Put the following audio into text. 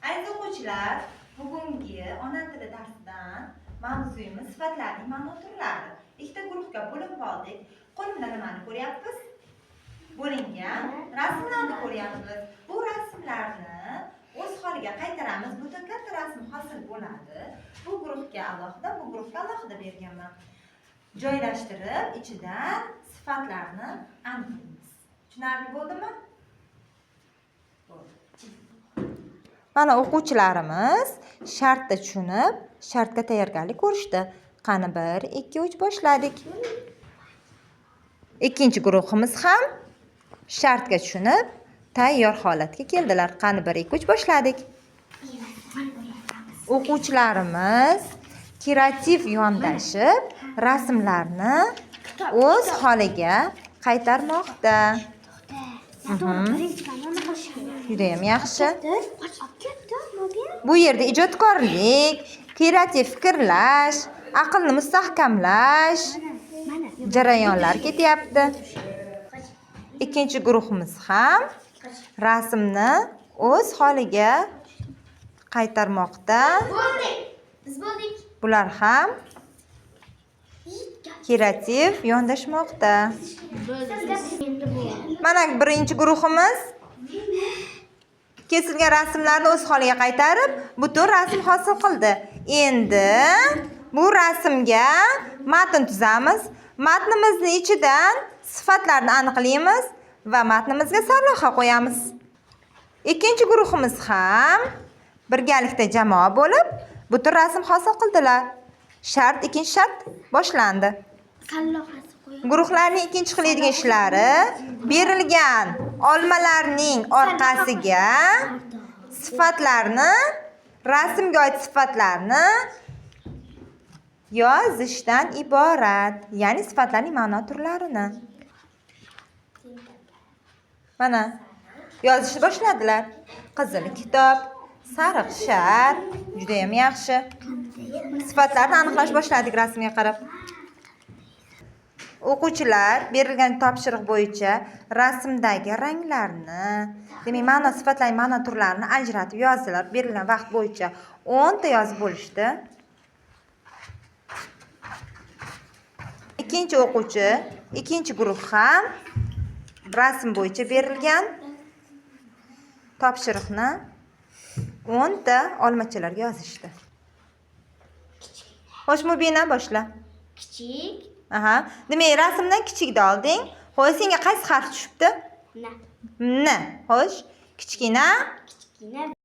Aziz o'quvchilar, bugungi ona tili darsidan mavzuyimiz sifatlarning ma'no turlari. Ikkita guruhga bo'lib qoldik. Qo'limda nimani ko'ryapmiz? Bo'lingan rasmlarni ko'ryapmiz. Bu rasmlarni o'z holiga qaytaramiz. Butun katta rasm hosil bo'ladi. Bu guruhga alohida, bu guruhga alohida berganman. Joylashtirib, ichidan sifatlarni aniqlaymiz. Tushunarli bo'ldimi? Mana o'quvchilarimiz shartni tushunib, shartga tayyorgarlik ko'rishdi. Qani 1, 2, 3 boshladik. Ikkinchi guruhimiz ham shartga tushunib, tayyor holatga keldilar. Qani 1, 2, 3 boshladik. O'quvchilarimiz kreativ yondashib, rasmlarni o'z holiga qaytarmoqda. Judayam yaxshi. Bu yerda ijodkorlik, kreativ fikrlash, aqlni mustahkamlash jarayonlar ketyapti. Ikkinchi guruhimiz ham rasmni o'z holiga qaytarmoqda. Bular ham kreativ yondashmoqda. Mana birinchi guruhimiz kesilgan rasmlarni o'z holiga qaytarib, butun rasm hosil qildi. Endi bu rasmga matn tuzamiz. Matnimizning ichidan sifatlarni aniqlaymiz va matnimizga sarlavha qo'yamiz. Ikkinchi guruhimiz ham birgalikda jamoa bo'lib, butun rasm hosil qildilar. Ikkinchi shart boshlandi. Guruhlarning ikkinchi qilaydigan ishlari berilgan olmalarning orqasiga sifatlarni, rasmga oid sifatlarni yozishdan iborat. Ya'ni sifatlarning ma'no turlarini. Mana yozishni boshladilar. Qizil kitob, sariq shar, juda ham yaxshi. Sifatlarni aniqlash boshladik rasmga qarab. O'quvchilar berilgan topshiriq bo'yicha rasmdagi ranglarni, demak ma'no sifatlarning ma'no turlarini ajratib yozdilar. Berilgan vaqt bo'yicha 10 ta yozib bo'lishdi. Ikkinchi o'quvchi, ikkinchi guruh ham rasm bo'yicha berilgan topshiriqni 10 ta olmachalarga yozishdi. Xo'sh, Mubina boshla. Kichik. Aha. Demak, rasmdan kichikni olding. Xo'sh, senga qaysi harf tushibdi? Na. N. Xo'sh, kichkina. Kichkina.